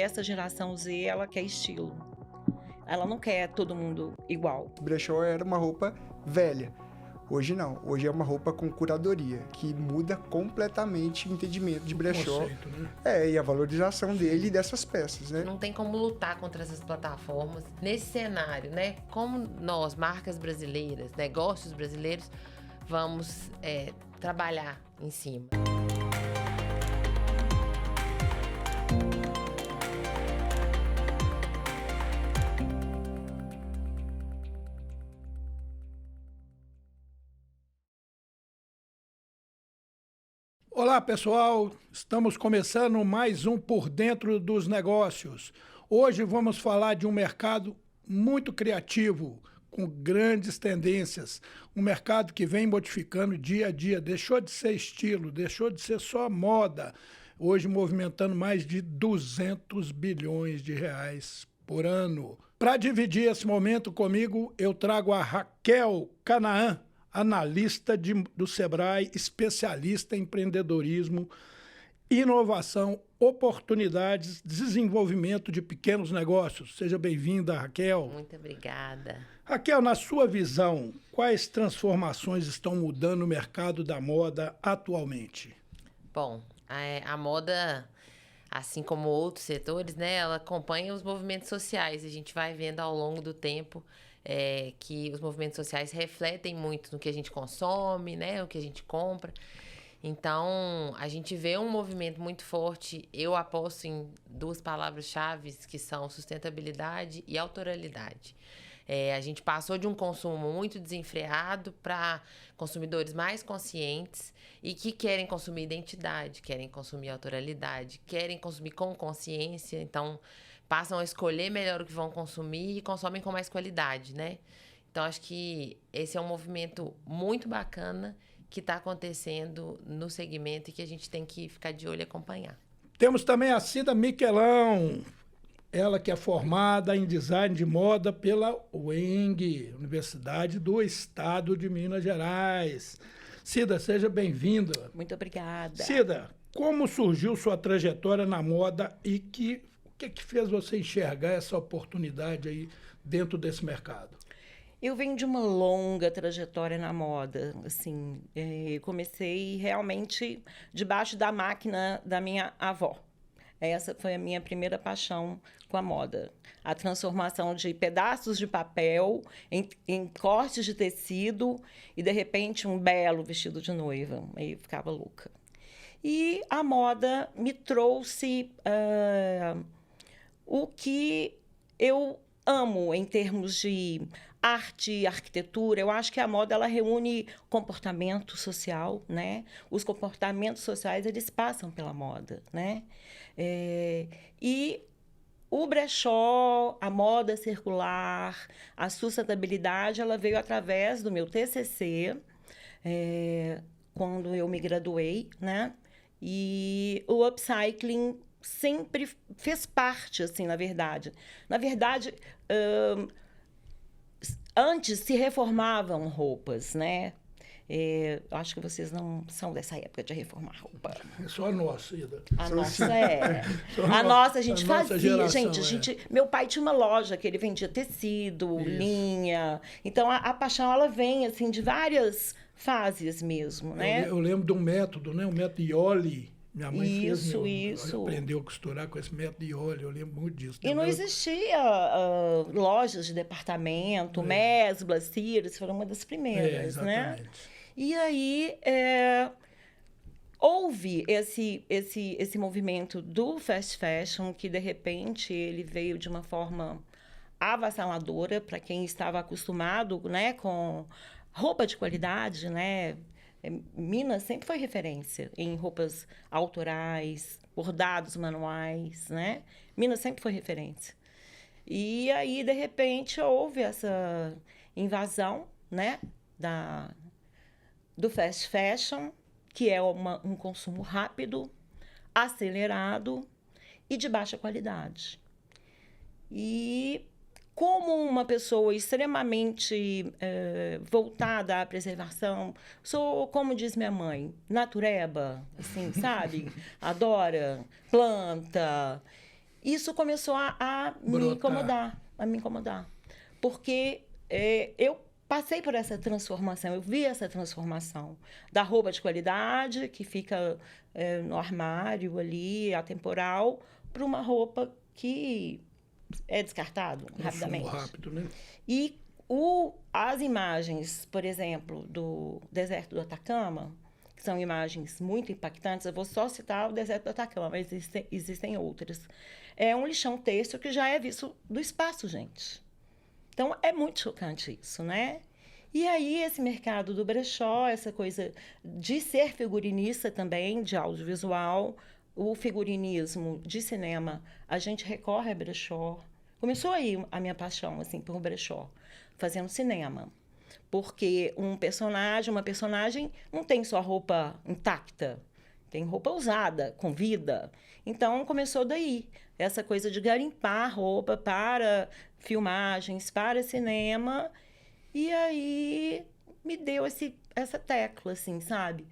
essa geração Z, ela quer estilo. Ela não quer todo mundo igual. O brechó era uma roupa velha. Hoje não. Hoje é uma roupa com curadoria, que muda completamente o entendimento de brechó. Conceito, né? E a valorização dele e dessas peças, né? Não tem como lutar contra essas plataformas. Nesse cenário, né? Como nós, marcas brasileiras, negócios brasileiros, vamos trabalhar em cima. Olá, pessoal. Estamos começando mais um Por Dentro dos Negócios. Hoje vamos falar de um mercado muito criativo, com grandes tendências. Um mercado que vem modificando dia a dia. Deixou de ser estilo, deixou de ser só moda. Hoje movimentando mais de 200 bilhões de reais por ano. Para dividir esse momento comigo, eu trago a Raquel Canaã, analista do Sebrae, especialista em empreendedorismo, inovação, oportunidades, desenvolvimento de pequenos negócios. Seja bem-vinda, Raquel. Muito obrigada. Raquel, na sua visão, quais transformações estão mudando o mercado da moda atualmente? Bom, a moda, assim como outros setores, né, ela acompanha os movimentos sociais. A gente vai vendo ao longo do tempo que os movimentos sociais refletem muito no que a gente consome, né, o que a gente compra. Então, a gente vê um movimento muito forte. Eu aposto em duas palavras-chave que são sustentabilidade e autoralidade. A gente passou de um consumo muito desenfreado para consumidores mais conscientes e que querem consumir identidade, querem consumir autoralidade, querem consumir com consciência. Então, passam a escolher melhor o que vão consumir e consomem com mais qualidade, né? Então, acho que esse é um movimento muito bacana que está acontecendo no segmento e que a gente tem que ficar de olho e acompanhar. Temos também a Cida Miquelão, ela que é formada em design de moda pela UENG, Universidade do Estado de Minas Gerais. Cida, seja bem-vinda. Muito obrigada. Cida, como surgiu sua trajetória na moda e o que fez você enxergar essa oportunidade aí dentro desse mercado? Eu venho de uma longa trajetória na moda, assim, comecei realmente debaixo da máquina da minha avó. Essa foi a minha primeira paixão com a moda. A transformação de pedaços de papel em cortes de tecido e, de repente, um belo vestido de noiva. Aí eu ficava louca. E a moda me trouxe o que eu amo em termos de arte, arquitetura. Eu acho que a moda ela reúne comportamento social, né? Os comportamentos sociais eles passam pela moda, né? E o brechó, a moda circular, a sustentabilidade, ela veio através do meu TCC, quando eu me graduei, né? E o upcycling sempre fez parte, assim, na verdade. Na verdade, antes se reformavam roupas, né? Acho que vocês não são dessa época de reformar roupa. É só a nossa, Ida. A nossa a nossa a gente fazia. Geração, Meu pai tinha uma loja que ele vendia tecido, linha. Então, a paixão, ela vem, assim, de várias fases mesmo, né? Eu lembro de um método, né? Um método Ioli. Minha mãe aprendeu a costurar com esse método Ioli, eu lembro muito disso. E não existia lojas de departamento, Mesbla, Sears, foram uma das primeiras, né? E aí, houve esse movimento do fast fashion que, de repente, ele veio de uma forma avassaladora para quem estava acostumado, né, com roupa de qualidade, né? Minas sempre foi referência em roupas autorais, bordados manuais, né? Minas sempre foi referência. E aí, de repente, houve essa invasão, né, do fast fashion, que é um consumo rápido, acelerado e de baixa qualidade. E como uma pessoa extremamente voltada à preservação, sou, como diz minha mãe, natureba, assim, sabe? Adora planta. isso começou a me Brotar. incomodar. Porque eu passei por essa transformação, eu vi essa transformação da roupa de qualidade, que fica no armário ali, atemporal, para uma roupa que é descartado rapidamente. Rápido, né? E as imagens, por exemplo, do deserto do Atacama, que são imagens muito impactantes, eu vou só citar o deserto do Atacama, mas existem outras. É um lixão têxtil que já é visto do espaço, gente. Então, é muito chocante isso, né? E aí, esse mercado do brechó, essa coisa de ser figurinista também, de audiovisual, o figurinismo de cinema, a gente recorre a brechó. Começou aí a minha paixão, assim, por brechó, fazendo cinema. Porque uma personagem não tem só roupa intacta, tem roupa usada, com vida. Então, começou daí, essa coisa de garimpar roupa para filmagens, para cinema. E aí me deu essa tecla, assim, sabe?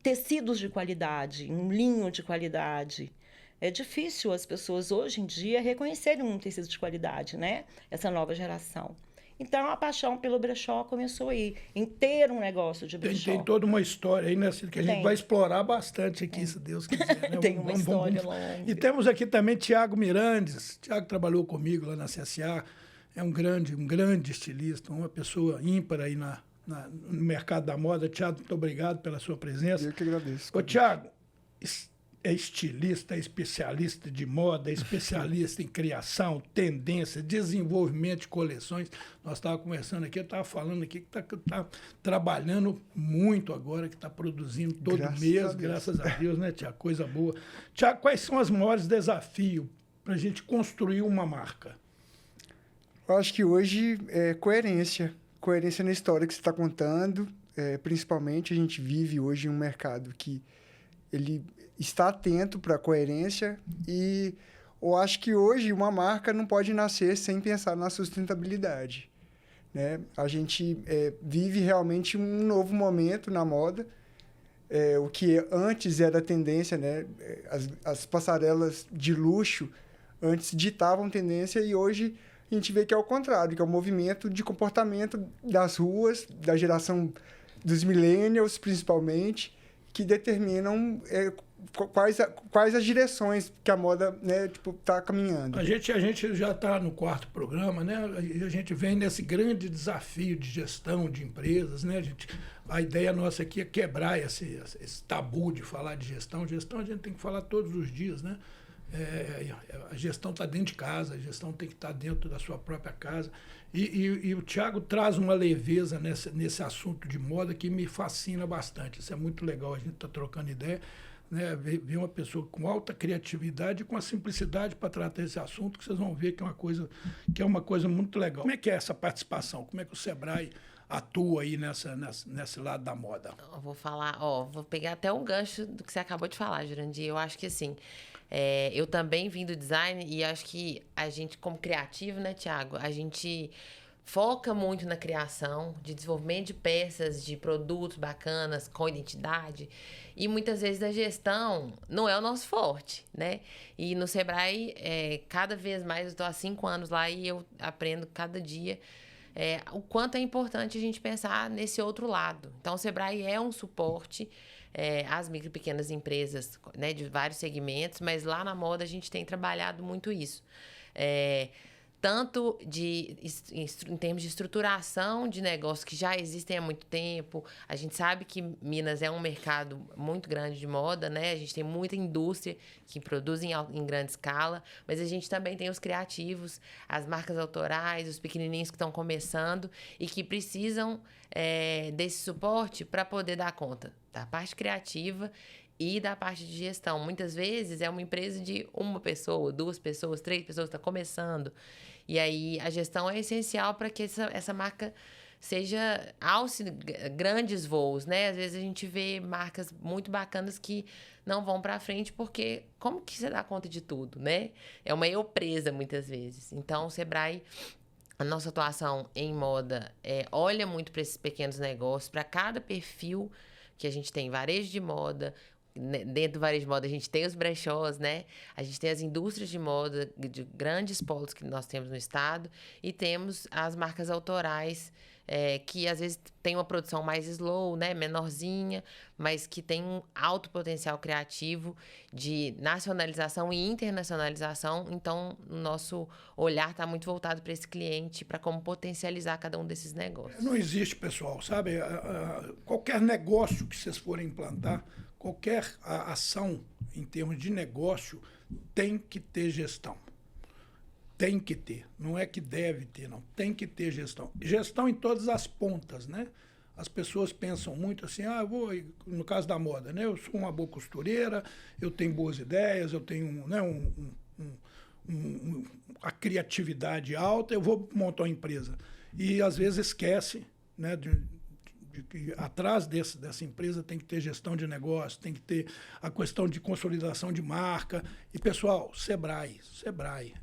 Tecidos de qualidade, um linho de qualidade. É difícil as pessoas hoje em dia reconhecerem um tecido de qualidade, né? Essa nova geração. Então, a paixão pelo brechó começou aí, em ter um negócio de brechó. Tem toda uma história aí, né, Cida, que a gente vai explorar bastante aqui, se Deus quiser. Né? Tem uma história longa. E temos aqui também Tiago Mirandes. Tiago trabalhou comigo lá na CSA, é um grande estilista, uma pessoa ímpar aí no mercado da moda. Tiago, muito obrigado pela sua presença. Eu que agradeço. Ô, Tiago, é estilista, é especialista de moda, é especialista em criação, tendência, desenvolvimento de coleções. Nós estávamos conversando aqui, eu estava falando aqui que está trabalhando muito agora, que está produzindo todo mês, graças a Deus, né, Tiago? Coisa boa. Tiago, quais são os maiores desafios para a gente construir uma marca? Eu acho que hoje é coerência. Coerência na história que você está contando. Principalmente, a gente vive hoje em um mercado que ele está atento para a coerência e eu acho que hoje uma marca não pode nascer sem pensar na sustentabilidade, né? A gente vive realmente um novo momento na moda. O que antes era tendência, né? As passarelas de luxo antes ditavam tendência e hoje a gente vê que é o contrário, que é o movimento de comportamento das ruas, da geração dos millennials, principalmente, que determinam quais as direções que a moda, né, tá caminhando. A gente já está no 4º programa, né? E a gente vem nesse grande desafio de gestão de empresas, né? A ideia nossa aqui é quebrar esse tabu de falar de gestão. Gestão a gente tem que falar todos os dias, né? A gestão está dentro de casa, a gestão tem que estar dentro da sua própria casa. E o Tiago traz uma leveza nesse assunto de moda que me fascina bastante. Isso é muito legal, a gente está trocando ideia, né? Ver uma pessoa com alta criatividade e com a simplicidade para tratar esse assunto, que vocês vão ver que é uma coisa muito legal. Como é que é essa participação? Como é que o Sebrae atua aí nesse lado da moda? Eu vou falar, vou pegar até um gancho do que você acabou de falar, Jurandir. Eu acho que assim, eu também vim do design e acho que a gente, como criativo, né, Tiago, a gente foca muito na criação, de desenvolvimento de peças, de produtos bacanas, com identidade. E muitas vezes a gestão não é o nosso forte, né? E no Sebrae, cada vez mais, eu estou há 5 anos lá e eu aprendo cada dia o quanto é importante a gente pensar nesse outro lado. Então, o Sebrae é um suporte às micro e pequenas empresas, né, de vários segmentos, mas lá na moda a gente tem trabalhado muito isso. Tanto em termos de estruturação de negócios que já existem há muito tempo. A gente sabe que Minas é um mercado muito grande de moda, né? A gente tem muita indústria que produz em grande escala, mas a gente também tem os criativos, as marcas autorais, os pequenininhos que estão começando e que precisam desse suporte para poder dar conta da parte criativa e da parte de gestão. Muitas vezes é uma empresa de 1 pessoa, 2 pessoas, 3 pessoas, está começando. E aí a gestão é essencial para que essa marca alce grandes voos, né? Às vezes a gente vê marcas muito bacanas que não vão para frente porque como que você dá conta de tudo, né? É uma eu presa muitas vezes. Então o Sebrae, a nossa atuação em moda olha muito para esses pequenos negócios, para cada perfil que a gente tem, varejo de moda, dentro do varejo de moda, a gente tem os brechós, né? A gente tem as indústrias de moda, de grandes polos que nós temos no estado, e temos as marcas autorais, que às vezes tem uma produção mais slow, né? Menorzinha, mas que tem um alto potencial criativo de nacionalização e internacionalização. Então, o nosso olhar está muito voltado para esse cliente, para como potencializar cada um desses negócios. Não existe, pessoal, sabe? Qualquer negócio que vocês forem implantar, qualquer ação em termos de negócio, tem que ter gestão. Tem que ter. Não é que deve ter, não. Tem que ter gestão. Gestão em todas as pontas, né? As pessoas pensam muito assim, no caso da moda, né? Eu sou uma boa costureira, eu tenho boas ideias, eu tenho, né, a criatividade alta, eu vou montar uma empresa. E, às vezes, esquece, né, de que atrás dessa empresa tem que ter gestão de negócio, tem que ter a questão de consolidação de marca. E, pessoal, Sebrae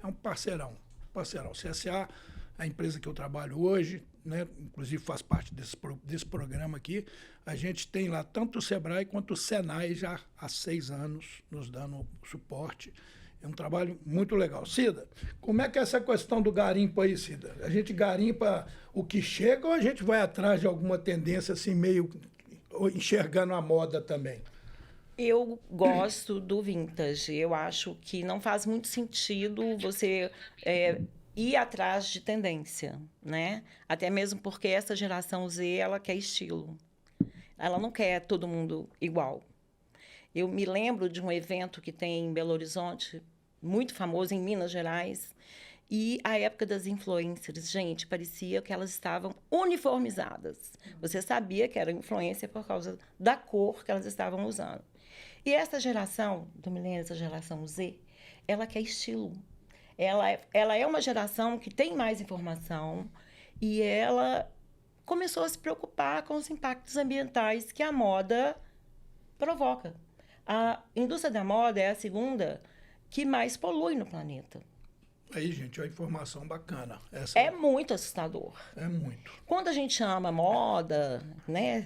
é um parceirão. CSA, a empresa que eu trabalho hoje, né, inclusive faz parte desse programa aqui, a gente tem lá tanto o Sebrae quanto o Senai já há 6 anos nos dando suporte. É um trabalho muito legal. Cida, como é que é essa questão do garimpo aí, Cida? A gente garimpa o que chega ou a gente vai atrás de alguma tendência assim, meio enxergando a moda também? Eu gosto do vintage. Eu acho que não faz muito sentido você ir atrás de tendência, né? Até mesmo porque essa geração Z, ela quer estilo. Ela não quer todo mundo igual. Eu me lembro de um evento que tem em Belo Horizonte, muito famoso, em Minas Gerais, e a época das influencers, gente, parecia que elas estavam uniformizadas. Você sabia que era influencer por causa da cor que elas estavam usando. E essa geração do milênio, essa geração Z, ela quer estilo. Ela é uma geração que tem mais informação e ela começou a se preocupar com os impactos ambientais que a moda provoca. A indústria da moda é a segunda que mais polui no planeta. Aí, gente, é uma informação bacana. É muito assustador. É muito. Quando a gente ama moda, né?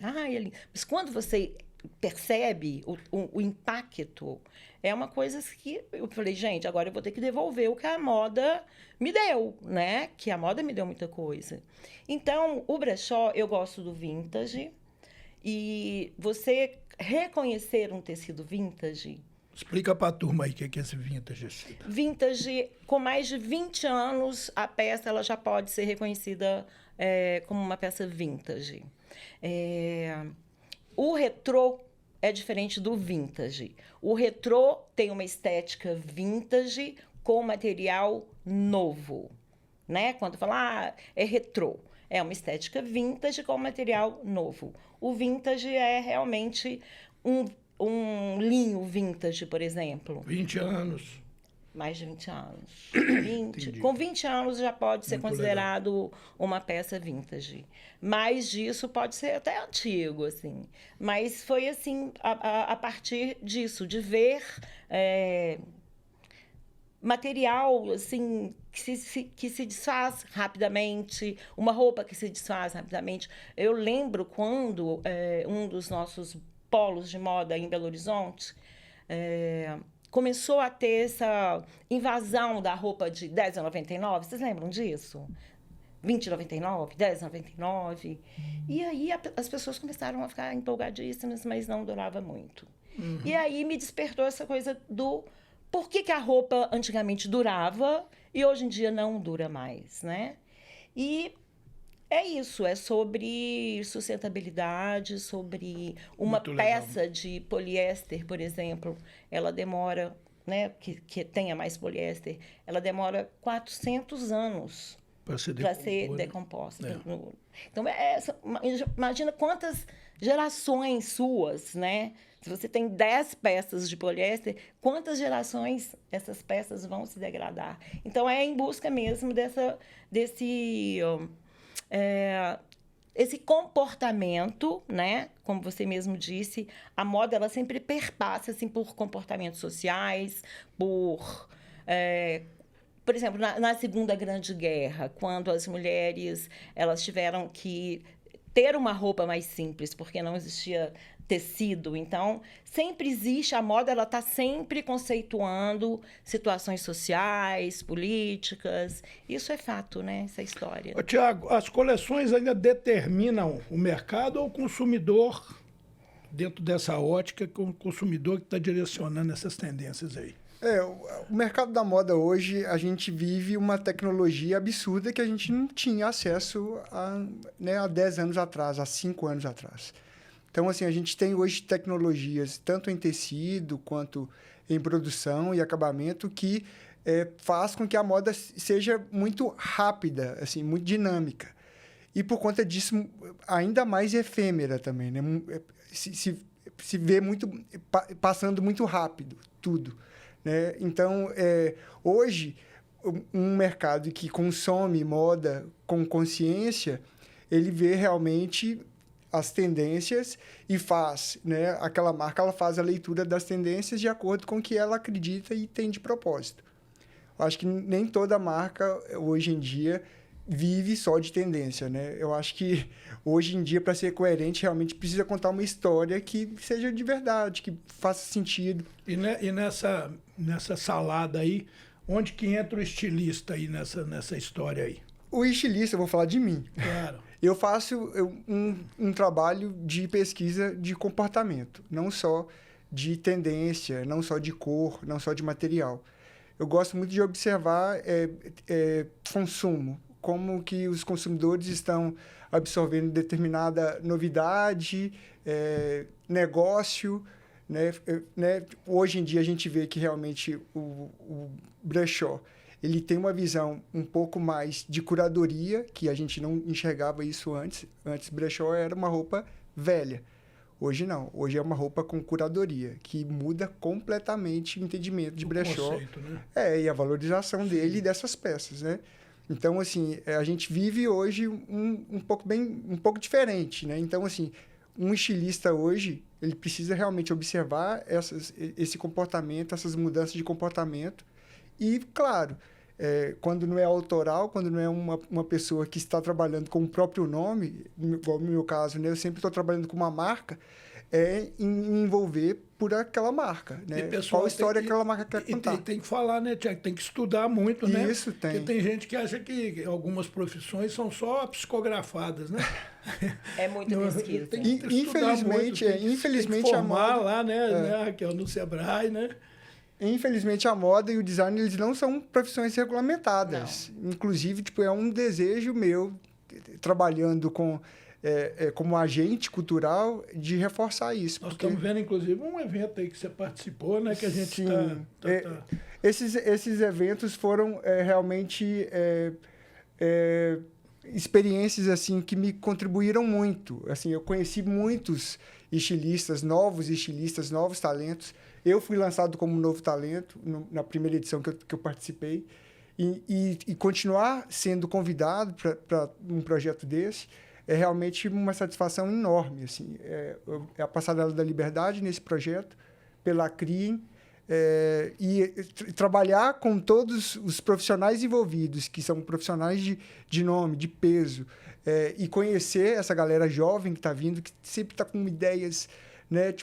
Mas quando você percebe o impacto, é uma coisa que eu falei, gente, agora eu vou ter que devolver o que a moda me deu, né? Que a moda me deu muita coisa. Então, o brechó, eu gosto do vintage. E você reconhecer um tecido vintage... Explica para a turma aí o que é esse vintage, Cida. Vintage, com mais de 20 anos, a peça ela já pode ser reconhecida como uma peça vintage. O retrô é diferente do vintage. O retrô tem uma estética vintage com material novo, né? Quando fala, é retrô, é uma estética vintage com material novo. O vintage é realmente um linho vintage, por exemplo. 20 anos. Mais de 20 anos. Com 20 anos já pode ser Muito considerado uma peça vintage. Mais disso pode ser até antigo, assim. Mas foi assim, a partir disso, de ver material assim, que se desfaz rapidamente, uma roupa que se desfaz rapidamente. Eu lembro quando um dos nossos polos de moda em Belo Horizonte começou a ter essa invasão da roupa de R$10,99. Vocês lembram disso? R$20,99, R$10,99. E aí as pessoas começaram a ficar empolgadíssimas, mas não durava muito. Uhum. E aí me despertou essa coisa do por que a roupa antigamente durava e hoje em dia não dura mais, né? E é isso, é sobre sustentabilidade, sobre uma peça de poliéster, por exemplo, ela demora, né, que tenha mais poliéster, ela demora 400 anos para ser decomposta. Né? Então, imagina quantas gerações suas, né? Se você tem 10 peças de poliéster, quantas gerações essas peças vão se degradar? Então, é em busca mesmo esse comportamento, né? Como você mesmo disse, a moda ela sempre perpassa assim, por comportamentos sociais, por exemplo, na Segunda Grande Guerra, quando as mulheres elas tiveram que ter uma roupa mais simples, porque não existia tecido. Então, sempre existe, a moda ela está sempre conceituando situações sociais, políticas. Isso é fato, né? Essa história. Ô, Tiago, as coleções ainda determinam o mercado ou o consumidor, dentro dessa ótica, com o consumidor que está direcionando essas tendências aí? O mercado da moda hoje, a gente vive uma tecnologia absurda que a gente não tinha acesso há 10 anos atrás, há 5 anos atrás. Então, assim, a gente tem hoje tecnologias, tanto em tecido quanto em produção e acabamento, que faz com que a moda seja muito rápida, assim, muito dinâmica. E, por conta disso, ainda mais efêmera também, né? Se vê passando muito rápido, tudo. Né? Então, hoje, um mercado que consome moda com consciência, ele vê realmente as tendências e faz, né? Aquela marca ela faz a leitura das tendências de acordo com o que ela acredita e tem de propósito. Eu acho que nem toda marca, hoje em dia, vive só de tendência, né? Eu acho que, hoje em dia, para ser coerente, realmente precisa contar uma história que seja de verdade, que faça sentido. E nessa salada aí, onde que entra o estilista aí nessa história aí? O estilista, eu vou falar de mim. Claro. Eu faço um trabalho de pesquisa de comportamento, não só de tendência, não só de cor, não só de material. Eu gosto muito de observar consumo, como que os consumidores estão absorvendo determinada novidade, negócio. Né? Hoje em dia, a gente vê que realmente o brechó ele tem uma visão um pouco mais de curadoria, que a gente não enxergava isso antes. Antes, brechó era uma roupa velha. Hoje não. Hoje é uma roupa com curadoria, que muda completamente o entendimento de brechó. Conceito, né? E a valorização dele e dessas peças, né? Então, assim, a gente vive hoje um pouco diferente, né? Então, assim, um estilista hoje, ele precisa realmente observar esse comportamento, essas mudanças de comportamento. E, claro, quando não é autoral, quando não é uma pessoa que está trabalhando com o próprio nome, igual no meu caso, né? Eu sempre estou trabalhando com uma marca, em envolver por aquela marca, né? Qual a história que aquela marca quer contar. Tem que falar, né, Tiago? Tem que estudar muito, né? Isso, tem. Porque tem gente que acha que algumas profissões são só psicografadas, né? É muito pesquisa. Tem que estudar muito, infelizmente tem que a formar moda... lá, né, Raquel, no Sebrae, né? Infelizmente, a moda e o design, eles não são profissões regulamentadas. Não. Inclusive, é um desejo meu, trabalhando como agente cultural, de reforçar isso. Nós estamos vendo, inclusive, um evento aí que você participou, né? Que a gente está... Esses eventos foram realmente experiências assim, que me contribuíram muito. Assim, eu conheci muitos estilistas, novos talentos. Eu fui lançado como novo talento na primeira edição que eu participei. E continuar sendo convidado para um projeto desse é realmente uma satisfação enorme. Assim. A Passarela da Liberdade nesse projeto, pela CRIEM, e trabalhar com todos os profissionais envolvidos, que são profissionais de nome, de peso, e conhecer essa galera jovem que está vindo, que sempre está com ideias, né,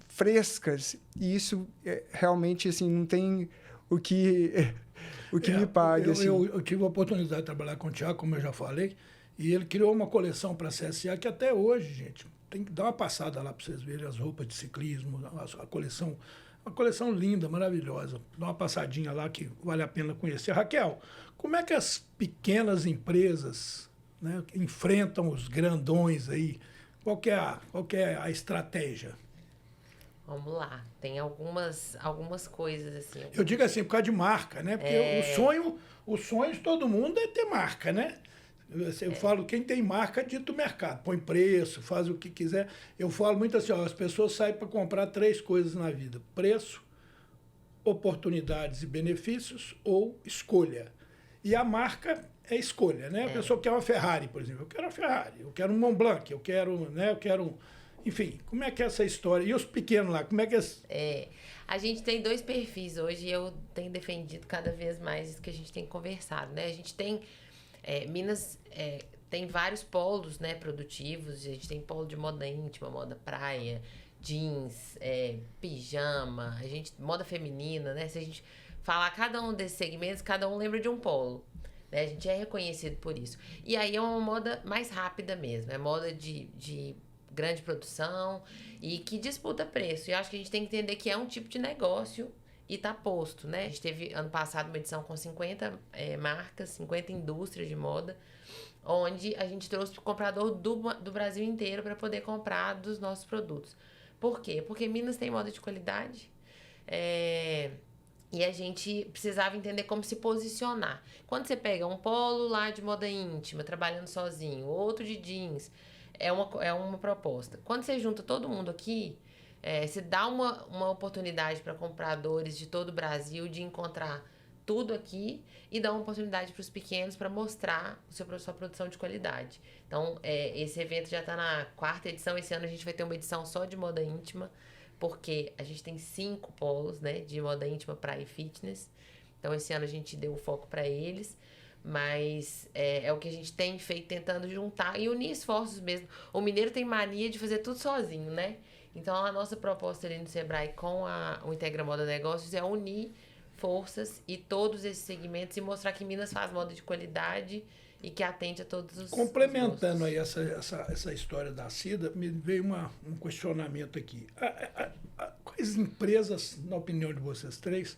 frescas, e isso realmente assim, não tem o que me pague. Eu tive a oportunidade de trabalhar com o Tiago, como eu já falei, e ele criou uma coleção para a CSA que até hoje, gente, tem que dar uma passada lá para vocês verem as roupas de ciclismo, a coleção. Uma coleção linda, maravilhosa. Dá uma passadinha lá que vale a pena conhecer. Raquel, como é que as pequenas empresas, né, enfrentam os grandões aí? Qual que é a estratégia? Vamos lá. Tem algumas coisas assim. Eu digo assim, por causa de marca, né? Porque o sonho de todo mundo é ter marca, né? Eu falo, quem tem marca dita o mercado. Põe preço, faz o que quiser. Eu falo muito assim, as pessoas saem para comprar 3 coisas na vida. Preço, oportunidades e benefícios ou escolha. E a marca é escolha, né? A pessoa quer uma Ferrari, por exemplo. Eu quero uma Ferrari, eu quero um Mont Blanc, eu quero enfim, como é que é essa história? E os pequenos lá, como é que é? A gente tem 2 perfis hoje e eu tenho defendido cada vez mais isso que a gente tem conversado, né? A gente tem... Minas tem vários polos, né, produtivos. A gente tem polo de moda íntima, moda praia, jeans, pijama, moda feminina, né? Se a gente falar cada um desses segmentos, cada um lembra de um polo. Né? A gente é reconhecido por isso. E aí é uma moda mais rápida mesmo. É moda de grande produção e que disputa preço. E eu acho que a gente tem que entender que é um tipo de negócio e tá posto, né? A gente teve ano passado uma edição com 50 marcas, 50 indústrias de moda, onde a gente trouxe o comprador do Brasil inteiro para poder comprar dos nossos produtos. Por quê? Porque Minas tem moda de qualidade. E a gente precisava entender como se posicionar. Quando você pega um polo lá de moda íntima, trabalhando sozinho, outro de jeans, é uma proposta. Quando você junta todo mundo aqui, você dá uma oportunidade para compradores de todo o Brasil de encontrar tudo aqui e dá uma oportunidade para os pequenos para mostrar sua produção de qualidade. Então, esse evento já está na 4ª edição. Esse ano a gente vai ter uma edição só de moda íntima, porque a gente tem 5 polos, né, de moda íntima, praia e fitness. Então, esse ano a gente deu o foco para eles. Mas é o que a gente tem feito, tentando juntar e unir esforços mesmo. O mineiro tem mania de fazer tudo sozinho, né? Então, a nossa proposta ali no Sebrae com o Integra Moda Negócios é unir forças e todos esses segmentos e mostrar que Minas faz moda de qualidade e que atende a todos os Complementando aí essa história da Cida, me veio um questionamento aqui. Quais empresas, na opinião de vocês três,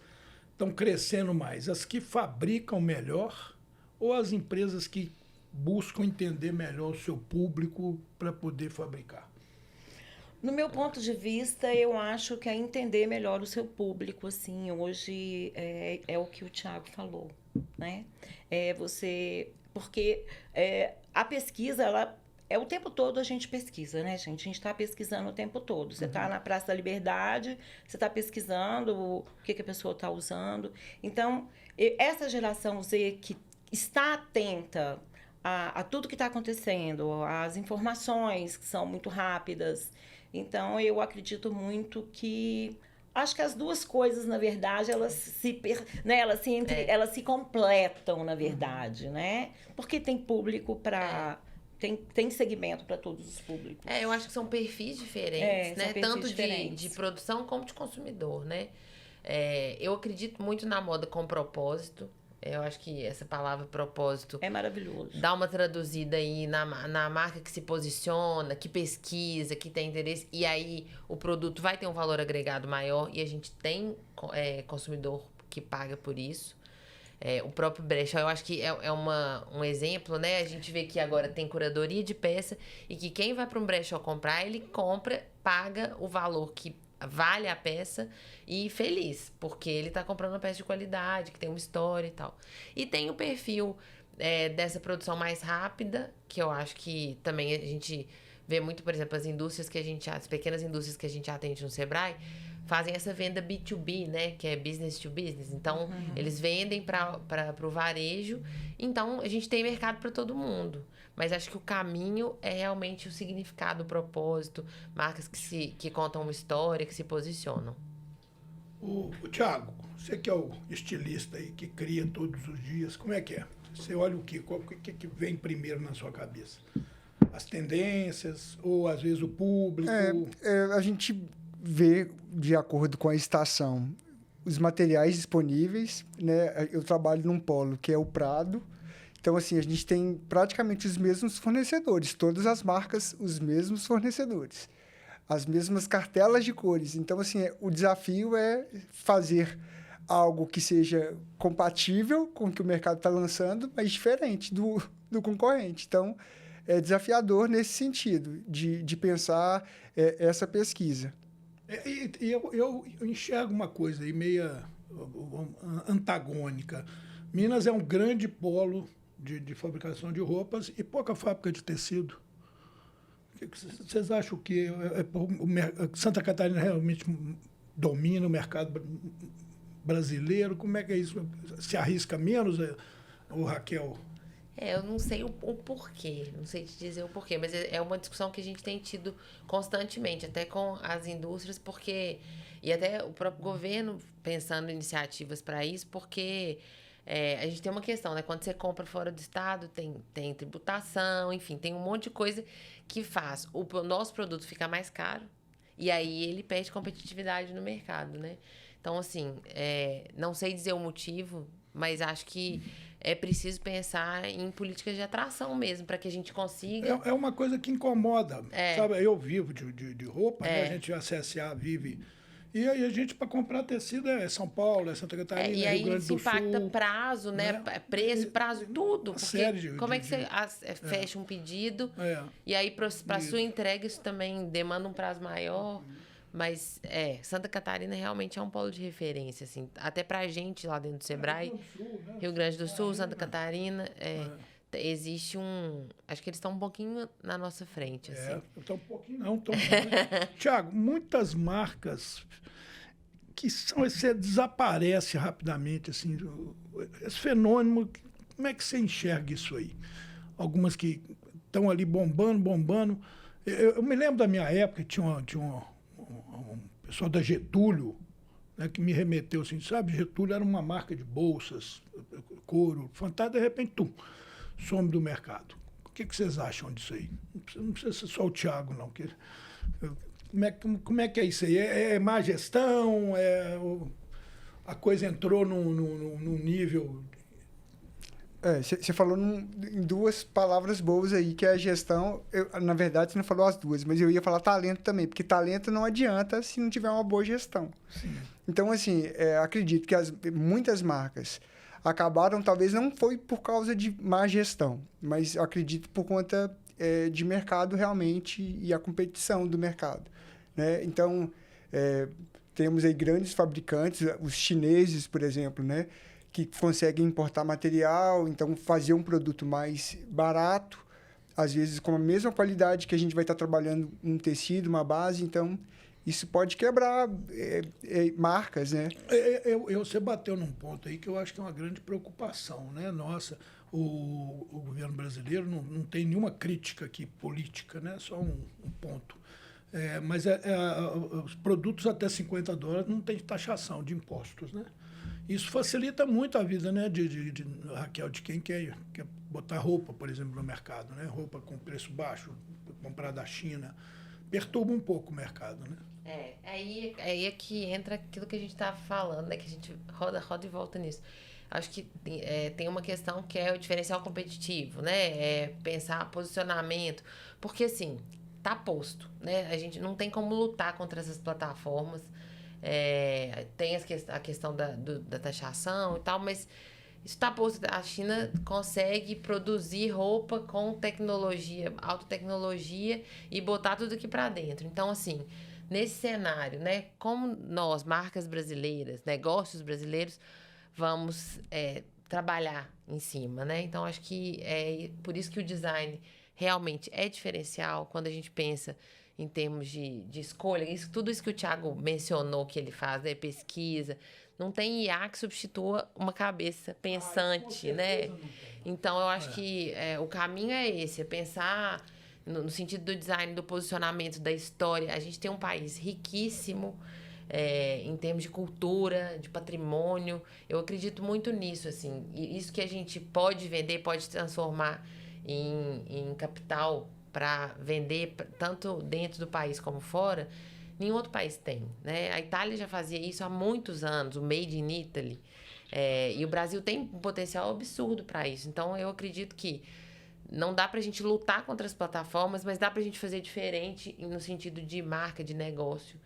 estão crescendo mais? As que fabricam melhor ou as empresas que buscam entender melhor o seu público para poder fabricar? No meu ponto de vista, eu acho que é entender melhor o seu público, assim, hoje é o que o Thiago falou, né? Porque a pesquisa, ela o tempo todo a gente pesquisa, né, gente? A gente está pesquisando o tempo todo. Você está na Praça da Liberdade, você está pesquisando o que a pessoa está usando. Então, essa geração Z que está atenta a tudo que está acontecendo, às informações que são muito rápidas. Então, eu acredito muito que... Acho que as duas coisas, na verdade, elas se completam, na verdade, né? Porque tem público para... Tem segmento para todos os públicos. Eu acho que são perfis diferentes, né? Tanto diferentes. De produção como de consumidor, né? Eu acredito muito na moda com propósito. Eu acho que essa palavra propósito... É maravilhoso. Dá uma traduzida aí na marca que se posiciona, que pesquisa, que tem interesse. E aí o produto vai ter um valor agregado maior e a gente tem consumidor que paga por isso. O próprio brechó, eu acho que um exemplo, né? A gente vê que agora tem curadoria de peça e que quem vai para um brechó comprar, ele compra, paga o valor que vale a peça e feliz, porque ele está comprando uma peça de qualidade, que tem uma história e tal. E tem o perfil dessa produção mais rápida, que eu acho que também a gente vê muito, por exemplo, as pequenas indústrias que a gente atende no Sebrae, fazem essa venda B2B, né? Que é business to business. Então, eles vendem para o varejo. Então, a gente tem mercado para todo mundo. Mas acho que o caminho é realmente o significado, o propósito, marcas que contam uma história, que se posicionam. O Thiago, você que é o estilista aí, que cria todos os dias, como é que é? Você olha o quê? O que vem primeiro na sua cabeça? As tendências ou, às vezes, o público? A gente vê, de acordo com a estação, os materiais disponíveis, né? Eu trabalho num polo que é o Prado. Então, assim, a gente tem praticamente os mesmos fornecedores. Todas as marcas, os mesmos fornecedores. As mesmas cartelas de cores. Então, assim, o desafio é fazer algo que seja compatível com o que o mercado está lançando, mas diferente do concorrente. Então, é desafiador nesse sentido, de pensar essa pesquisa. Eu enxergo uma coisa aí meia antagônica. Minas é um grande polo de fabricação de roupas e pouca fábrica de tecido. Vocês acham que Santa Catarina realmente domina o mercado brasileiro? Como é que é isso? Se arrisca menos, o Raquel? Eu não sei o porquê, não sei te dizer o porquê, mas é uma discussão que a gente tem tido constantemente, até com as indústrias, e até o próprio governo pensando em iniciativas para isso, porque a gente tem uma questão, né? Quando você compra fora do estado, tem tributação, enfim, tem um monte de coisa que faz o nosso produto ficar mais caro e aí ele perde competitividade no mercado, né? Então, assim, não sei dizer o motivo, mas acho que é preciso pensar em políticas de atração mesmo, para que a gente consiga... É uma coisa que incomoda, sabe? Eu vivo de roupa, né? A gente, a CSA vive... E aí a gente, para comprar tecido, é São Paulo, é Santa Catarina, e Rio aí Grande do Sul. isso impacta prazo, né? Preço, prazo, tudo. Porque como é que você fecha um pedido e aí para sua entrega isso também demanda um prazo maior? Mas Santa Catarina realmente é um polo de referência, assim. Até pra gente lá dentro do Sebrae, Rio Grande do Sul, Santa Catarina, existe acho que eles estão um pouquinho na nossa frente, assim. Estão um pouquinho, não. Tiago, muitas marcas que você desaparece rapidamente, assim, esse fenômeno, como é que você enxerga isso aí? Algumas que estão ali bombando. Eu me lembro da minha época, tinha um pessoal da Getúlio, né, que me remeteu assim, sabe, Getúlio era uma marca de bolsas, couro, fantástico, de repente, some do mercado. O que vocês acham disso aí? Não precisa ser só o Thiago, não. Como é que é isso aí? É má gestão? A coisa entrou num nível... Você falou em duas palavras boas aí, que é a gestão. Na verdade, você não falou as duas, mas eu ia falar talento também, porque talento não adianta se não tiver uma boa gestão. Sim. Então, assim, acredito que muitas marcas acabaram, talvez não foi por causa de má gestão, mas eu acredito por conta de mercado realmente e a competição do mercado, né? Então, temos aí grandes fabricantes, os chineses, por exemplo, né? Que conseguem importar material, então fazer um produto mais barato, às vezes com a mesma qualidade que a gente vai estar trabalhando um tecido, uma base, então isso pode quebrar marcas, né? Você bateu num ponto aí que eu acho que é uma grande preocupação, né? Nossa, o governo brasileiro não tem nenhuma crítica aqui política, né? Só um ponto. Mas os produtos até $50 não tem taxação de impostos, né? Isso facilita muito a vida, né, Raquel, de quem quer botar roupa, por exemplo, no mercado, né? Roupa com preço baixo, comprar da China. Perturba um pouco o mercado, né? Aí é que entra aquilo que a gente estava falando, né? Que a gente roda e volta nisso. Acho que tem uma questão que é o diferencial competitivo, né? Pensar posicionamento. Porque, assim, tá posto, né? A gente não tem como lutar contra essas plataformas. Tem a questão da taxação e tal, mas isso está posto. A China consegue produzir roupa com tecnologia, alta tecnologia e botar tudo aqui para dentro. Então, assim, nesse cenário, né, como nós, marcas brasileiras, negócios brasileiros, vamos trabalhar em cima, né? Então, acho que é por isso que o design realmente é diferencial quando a gente pensa em termos de escolha. Tudo isso que o Thiago mencionou que ele faz, né? Pesquisa. Não tem IA que substitua uma cabeça pensante, né? Então, eu acho que o caminho é esse, é pensar no sentido do design, do posicionamento, da história. A gente tem um país riquíssimo em termos de cultura, de patrimônio. Eu acredito muito nisso, assim. E isso que a gente pode vender, pode transformar em capital para vender tanto dentro do país como fora, nenhum outro país tem, né? A Itália já fazia isso há muitos anos, o Made in Italy, e o Brasil tem um potencial absurdo para isso. Então, eu acredito que não dá para a gente lutar contra as plataformas, mas dá para a gente fazer diferente no sentido de marca, de negócio,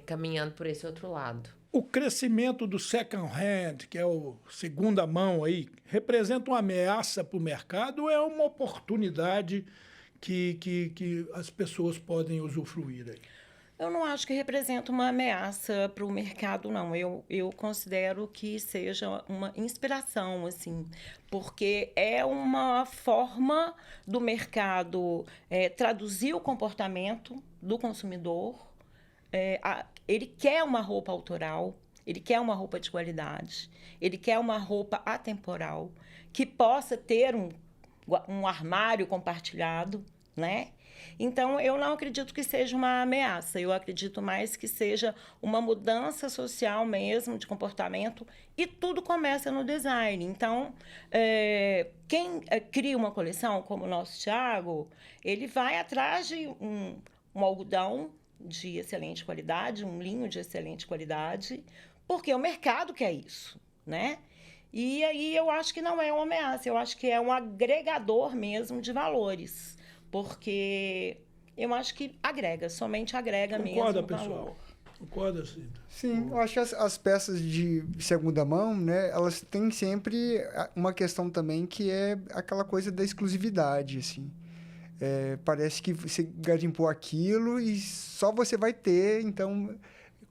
caminhando por esse outro lado. O crescimento do second hand, que é o segunda mão aí, representa uma ameaça para o mercado ou é uma oportunidade que as pessoas podem usufruir aí? Eu não acho que representa uma ameaça para o mercado, não. Eu considero que seja uma inspiração, assim, porque é uma forma do mercado traduzir o comportamento do consumidor. Ele quer uma roupa autoral, ele quer uma roupa de qualidade, ele quer uma roupa atemporal, que possa ter um armário compartilhado, né? Então, eu não acredito que seja uma ameaça, eu acredito mais que seja uma mudança social mesmo, de comportamento, e tudo começa no design. Então, quem cria uma coleção, como o nosso Thiago, ele vai atrás de um algodão de excelente qualidade, um linho de excelente qualidade, porque o mercado quer isso, né? E aí eu acho que não é uma ameaça, eu acho que é um agregador mesmo de valores. Porque eu acho que agrega, somente agrega Concorda, mesmo o pessoal? valor. Concorda, Cida? Sim, eu acho que as peças de segunda mão, né, elas têm sempre uma questão também que é aquela coisa da exclusividade, assim. Parece que você garimpou aquilo e só você vai ter, então,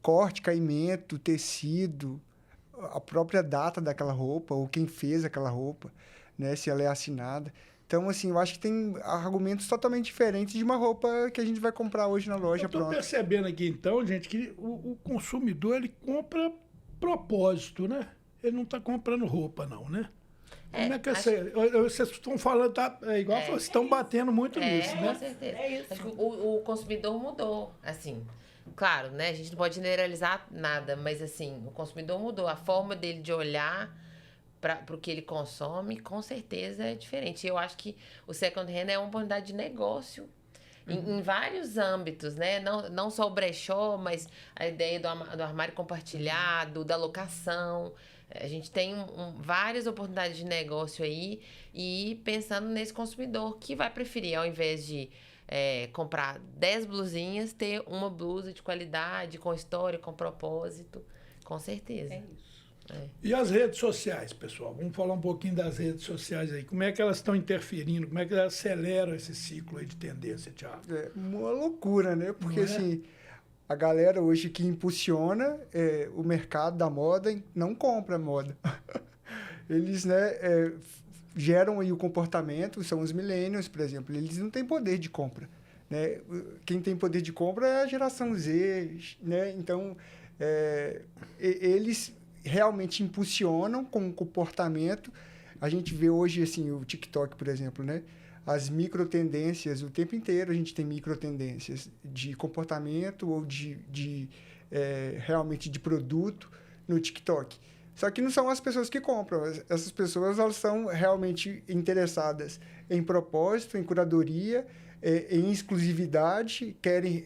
corte, caimento, tecido, a própria data daquela roupa, ou quem fez aquela roupa, né, se ela é assinada. Então, assim, eu acho que tem argumentos totalmente diferentes de uma roupa que a gente vai comprar hoje na loja, Eu estou pronto. percebendo aqui, então, gente, que o consumidor, ele compra propósito, né? Ele não está comprando roupa, não, né? Como é que vocês estão falando, tá? É igual vocês estão batendo muito nisso, né? Com certeza. Acho que o consumidor mudou, assim. Claro, né? A gente não pode generalizar nada, mas assim, o consumidor mudou. A forma dele de olhar para o que ele consome, com certeza é diferente. Eu acho que o second hand é uma oportunidade de negócio em vários âmbitos, né? Não só o brechó, mas a ideia do armário compartilhado, da locação. A gente tem várias oportunidades de negócio aí e pensando nesse consumidor que vai preferir, ao invés de comprar 10 blusinhas, ter uma blusa de qualidade, com história, com propósito. Com certeza. É isso. E as redes sociais, pessoal? Vamos falar um pouquinho das redes sociais aí. Como é que elas estão interferindo? Como é que elas aceleram esse ciclo aí de tendência, Thiago? É uma loucura, né? Porque, Não é? assim, a galera hoje que impulsiona o mercado da moda não compra moda. Eles, né, geram aí o comportamento, são os millennials, por exemplo, eles não têm poder de compra, né? Quem tem poder de compra é a geração Z, né? Então, eles realmente impulsionam com o comportamento. A gente vê hoje, assim, o TikTok, por exemplo, né? As microtendências, o tempo inteiro a gente tem microtendências de comportamento ou realmente de produto no TikTok. Só que não são as pessoas que compram. Essas pessoas, elas são realmente interessadas em propósito, em curadoria, em exclusividade, querem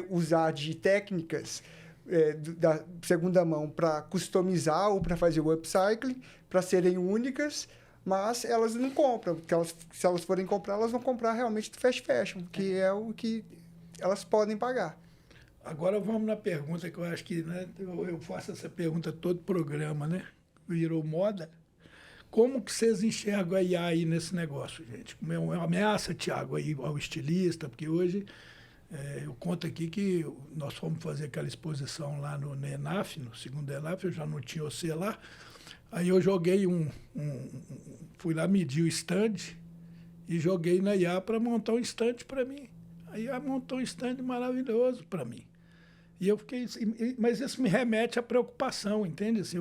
usar de técnicas da segunda mão para customizar ou para fazer o upcycling, para serem únicas, mas elas não compram, porque se elas forem comprar, elas vão comprar realmente do fast fashion, que é o que elas podem pagar. Agora vamos na pergunta que eu acho que, né, eu faço essa pergunta todo programa, né? Virou moda. Como que vocês enxergam a IA aí nesse negócio, gente? Como é uma ameaça, Thiago, aí ao estilista, porque hoje eu conto aqui que nós fomos fazer aquela exposição lá no ENAF, no segundo ENAF, eu já não tinha você lá. Aí eu joguei fui lá medir o stand e joguei na IA para montar um stand para mim. A IA montou um stand maravilhoso para mim. E eu fiquei, mas isso me remete à preocupação, entende? Assim,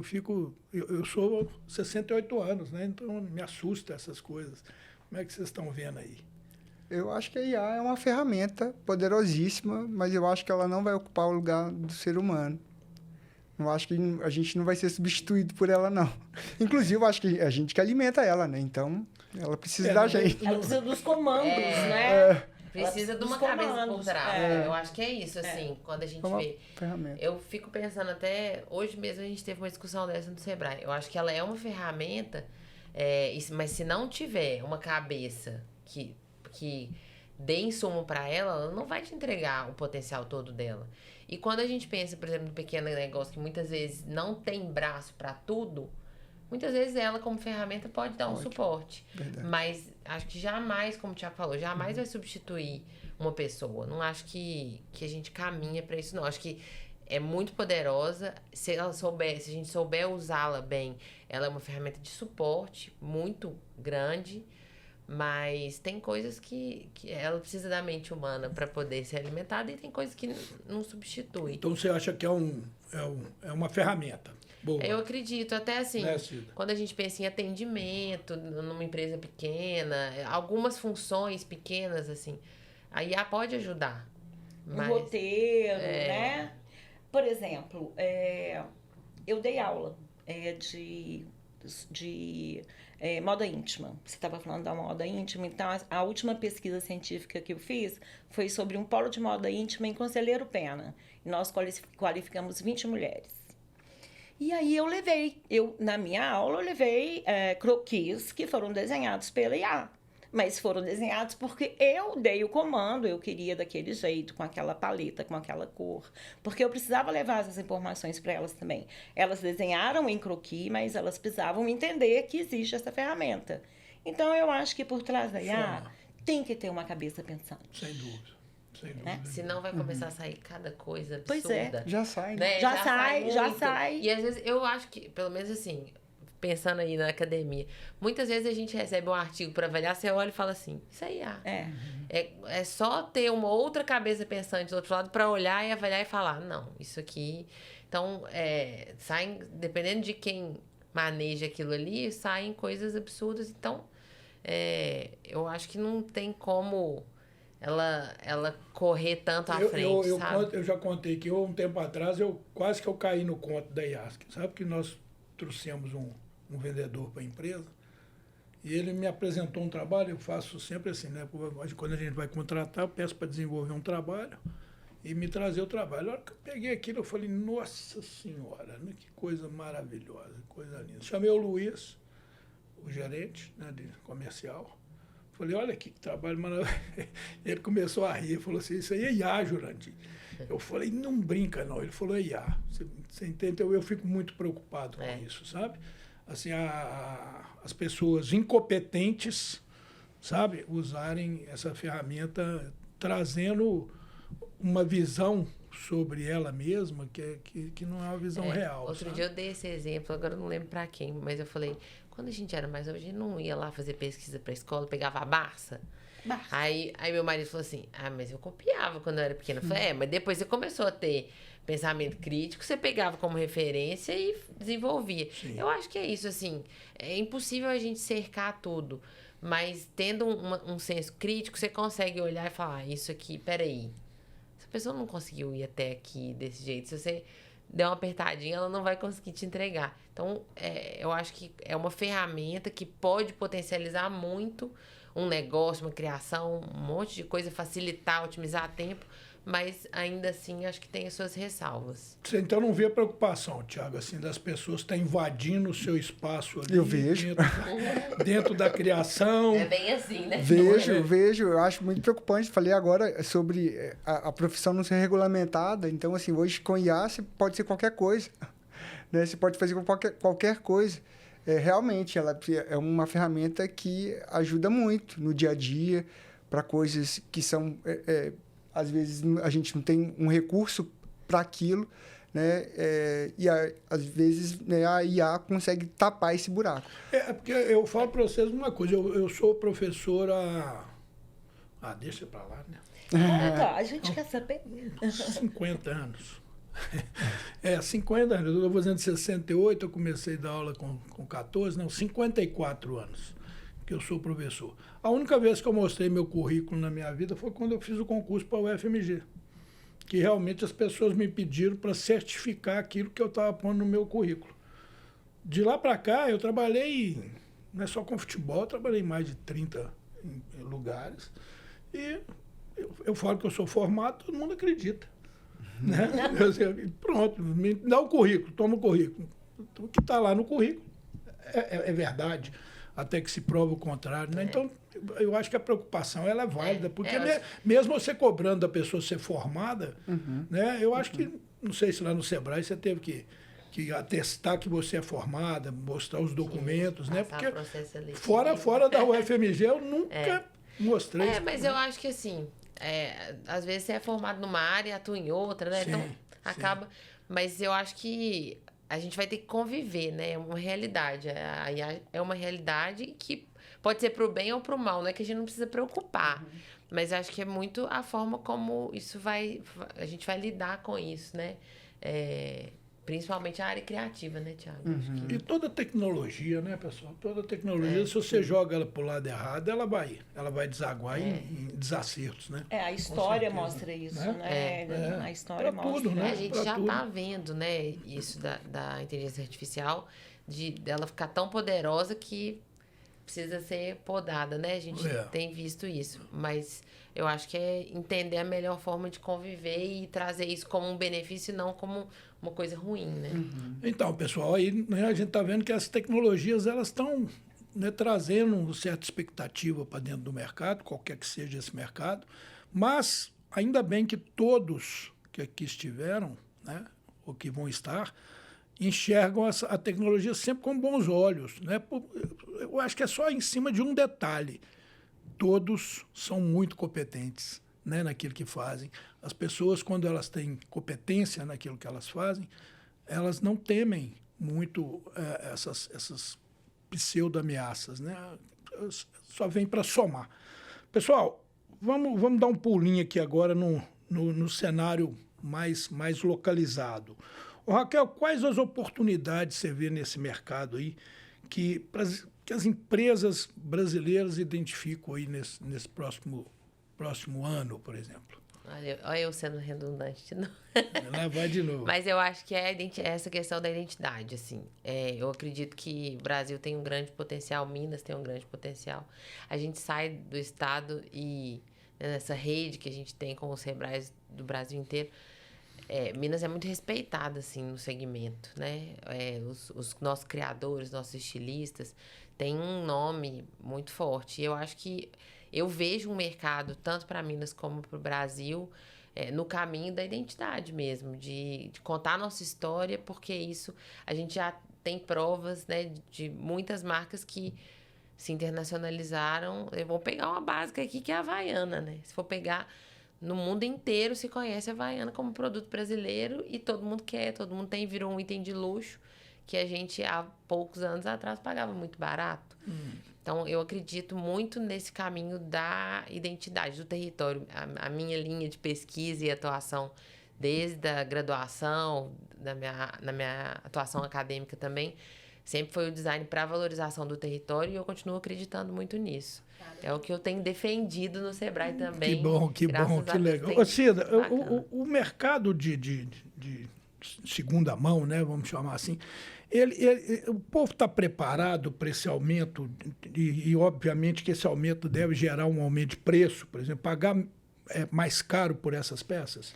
eu sou 68 anos, né? Então me assusta essas coisas. Como é que vocês estão vendo aí? Eu acho que a IA é uma ferramenta poderosíssima, mas eu acho que ela não vai ocupar o lugar do ser humano. Eu acho que a gente não vai ser substituído por ela, não. Inclusive, eu acho que a gente que alimenta ela, né? Então, ela precisa da gente. Ela precisa dos comandos, né? Precisa de uma cabeça por trás. Eu acho que é isso, assim, quando a gente vê. Ferramenta. Eu fico pensando até... Hoje mesmo a gente teve uma discussão dessa no Sebrae. Eu acho que ela é uma ferramenta, mas se não tiver uma cabeça que dê insumo para ela não vai te entregar o potencial todo dela. E quando a gente pensa, por exemplo, no pequeno negócio que muitas vezes não tem braço para tudo, muitas vezes ela, como ferramenta, pode dar um suporte. Verdade. Mas acho que jamais, como o Thiago falou, jamais vai substituir uma pessoa. Não acho que a gente caminha para isso, não. Acho que é muito poderosa. Se a gente souber usá-la bem, ela é uma ferramenta de suporte muito grande. Mas tem coisas que ela precisa da mente humana para poder ser alimentada e tem coisas que não substitui. Então você acha que é uma ferramenta boa? Eu acredito, até assim, Né, Cida? quando a gente pensa em atendimento numa empresa pequena, algumas funções pequenas, assim, A IA pode ajudar. Um roteiro, né? Por exemplo, eu dei aula de moda íntima. Você estava falando da moda íntima, então a última pesquisa científica que eu fiz foi sobre um polo de moda íntima em Conselheiro Pena. E nós qualificamos 20 mulheres. E aí na minha aula, eu levei croquis que foram desenhados pela IA. Mas foram desenhados porque eu dei o comando, eu queria daquele jeito, com aquela paleta, com aquela cor. Porque eu precisava levar essas informações para elas também. Elas desenharam em croquis, mas elas precisavam entender que existe essa ferramenta. Então, eu acho que por trás da IA, tem que ter uma cabeça pensante. Sem dúvida. Sem dúvida. Senão vai começar a sair cada coisa absurda. Pois é. Já sai, né? Já sai. E às vezes eu acho que, pelo menos assim, pensando aí na academia, muitas vezes a gente recebe um artigo para avaliar, você olha e fala assim, isso aí é só ter uma outra cabeça pensante do outro lado para olhar e avaliar e falar, não, isso aqui... Então, saem, dependendo de quem maneja aquilo ali, saem coisas absurdas. Então, eu acho que não tem como ela correr tanto à frente, sabe? Eu já contei que um tempo atrás, quase que eu caí no conto da IASC. Sabe que nós trouxemos um vendedor para a empresa e ele me apresentou um trabalho. Eu faço sempre assim, né? Quando a gente vai contratar, eu peço para desenvolver um trabalho e me trazer o trabalho. Na hora que eu peguei aquilo, eu falei, nossa senhora, né? Que coisa maravilhosa, coisa linda. Chamei o Luiz, o gerente, né, de comercial. Falei, olha que trabalho maravilhoso. Ele começou a rir, falou assim, isso aí é IA, Jurandir. Eu falei, não brinca não. Ele falou, é IA. Você entende? Eu fico muito preocupado com isso, sabe? Assim, as pessoas incompetentes, sabe, usarem essa ferramenta, trazendo uma visão sobre ela mesma que não é uma visão real. Outro sabe? dia eu dei esse exemplo, agora eu não lembro para quem, mas eu falei, quando a gente era mais nova, a gente não ia lá fazer pesquisa para escola, pegava a Barça. Aí meu marido falou assim, mas eu copiava quando eu era pequena. Eu falei, mas depois você começou a ter pensamento crítico, você pegava como referência e desenvolvia. Sim. Eu acho que é isso, assim, é impossível a gente cercar tudo, mas tendo um senso crítico, você consegue olhar e falar, isso aqui, peraí, essa pessoa não conseguiu ir até aqui desse jeito, se você der uma apertadinha, ela não vai conseguir te entregar. Então, eu acho que é uma ferramenta que pode potencializar muito um negócio, uma criação, um monte de coisa, facilitar, otimizar tempo, mas ainda assim acho que tem as suas ressalvas. Você então não vê a preocupação, Thiago, assim, das pessoas estar invadindo o seu espaço ali? Eu vejo. Dentro da criação. É bem assim, né? Vejo. Eu acho muito preocupante. Falei agora sobre a profissão não ser regulamentada. Então, assim, hoje com IA você pode ser qualquer coisa. Né? Você pode fazer qualquer coisa. Realmente, ela é uma ferramenta que ajuda muito no dia a dia para coisas que são... às vezes a gente não tem um recurso para aquilo, né? Às vezes, né, a IA consegue tapar esse buraco. Porque eu falo para vocês uma coisa, eu sou professor deixa para lá, né? A gente quer saber. 50 anos. 50 anos. Eu estou fazendo 68, eu comecei a dar aula com 14, 54 anos que eu sou professor. A única vez que eu mostrei meu currículo na minha vida foi quando eu fiz o concurso para o UFMG, que realmente as pessoas me pediram para certificar aquilo que eu estava pondo no meu currículo. De lá para cá, eu trabalhei, não é só com futebol, eu trabalhei em mais de 30 lugares. E eu falo que eu sou formado, todo mundo acredita. Né? Pronto, me dá o currículo, toma o currículo. O que está lá no currículo é verdade, até que se prova o contrário. Né? Então, eu acho que a preocupação ela é válida, porque mesmo você cobrando da pessoa ser formada, né? Eu acho que, não sei se lá no Sebrae você teve que atestar que você é formada, mostrar os documentos, sim, né? Porque fora da UFMG eu nunca mostrei isso. Mas eu acho que assim, às vezes você é formado numa área e atua em outra, né? Sim, então acaba. Sim. Mas eu acho que a gente vai ter que conviver, né? É uma realidade. É uma realidade que pode ser pro bem ou pro mal, não é que a gente não precisa preocupar. Mas acho que é muito a forma como isso a gente vai lidar com isso, né? principalmente a área criativa, né, Thiago? Acho que- E toda tecnologia, né, pessoal? Toda tecnologia, se você joga ela pro lado errado, ela vai desaguar em desacertos, né? A história certeza. mostra isso, Né? né? A história Pra mostra. tudo, né? A gente pra já tudo. tá vendo, né, isso da inteligência artificial, dela ficar tão poderosa que precisa ser podada, né? A gente tem visto isso. Mas eu acho que é entender a melhor forma de conviver e trazer isso como um benefício e não como uma coisa ruim, né? Então, pessoal, aí né, a gente está vendo que as tecnologias elas estão né, trazendo uma certa expectativa para dentro do mercado, qualquer que seja esse mercado, mas ainda bem que todos que aqui estiveram, né, ou que vão estar, enxergam a tecnologia sempre com bons olhos. Né? Eu acho que é só em cima de um detalhe. Todos são muito competentes né, naquilo que fazem. As pessoas, quando elas têm competência naquilo que elas fazem, elas não temem muito essas pseudo-ameaças. Né? Só vem para somar. Pessoal, vamos dar um pulinho aqui agora no cenário mais localizado. Ô, Raquel, quais as oportunidades você vê nesse mercado aí que as empresas brasileiras identificam aí nesse próximo ano, por exemplo? Olha eu sendo redundante de novo. Lá vai de novo. Mas eu acho que é essa questão da identidade, assim. Eu acredito que o Brasil tem um grande potencial, Minas tem um grande potencial. A gente sai do estado e né, nessa rede que a gente tem com os Sebrais do Brasil inteiro, Minas é muito respeitada, assim, no segmento, né? Os nossos criadores, nossos estilistas, têm um nome muito forte. E eu acho que eu vejo um mercado, tanto para Minas como para o Brasil, no caminho da identidade mesmo, de contar a nossa história, porque isso a gente já tem provas, né, de muitas marcas que se internacionalizaram. Eu vou pegar uma básica aqui, que é a Havaiana, né? Se for pegar... No mundo inteiro se conhece a Havaiana como produto brasileiro e todo mundo quer, todo mundo tem, virou um item de luxo que a gente há poucos anos atrás pagava muito barato. Então eu acredito muito nesse caminho da identidade do território. A minha linha de pesquisa e atuação desde a graduação, na minha atuação acadêmica também, sempre foi o design para a valorização do território e eu continuo acreditando muito nisso. É o que eu tenho defendido no Sebrae também. Que bom, que legal. Ô, Cida, o mercado de segunda mão, né, vamos chamar assim, o povo está preparado para esse aumento e, obviamente, que esse aumento deve gerar um aumento de preço, por exemplo, pagar mais caro por essas peças?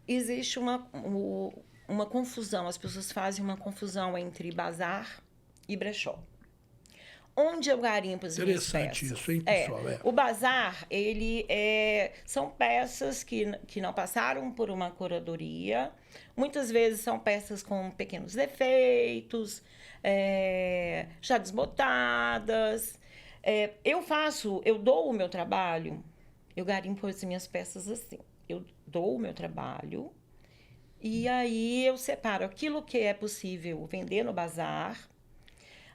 Existe uma confusão, as pessoas fazem uma confusão entre bazar e brechó. Onde eu garimpo as minhas peças? Interessante isso, hein, pessoal? O bazar, são peças que não passaram por uma curadoria. Muitas vezes são peças com pequenos defeitos, já desbotadas. Eu dou o meu trabalho, eu garimpo as minhas peças assim. Eu dou o meu trabalho e aí eu separo aquilo que é possível vender no bazar,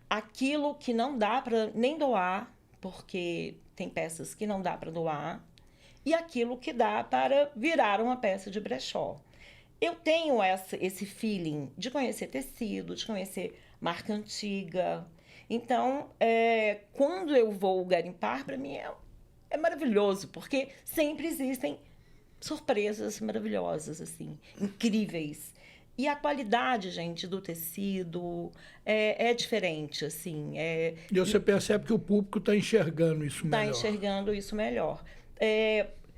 aquilo que não dá para nem doar, porque tem peças que não dá para doar, e aquilo que dá para virar uma peça de brechó. Eu tenho esse feeling de conhecer tecido, de conhecer marca antiga. Então, quando eu vou garimpar, para mim é maravilhoso, porque sempre existem surpresas maravilhosas, assim, incríveis. E a qualidade, gente, do tecido é diferente, assim. E você percebe que o público está enxergando isso melhor. Está enxergando isso melhor.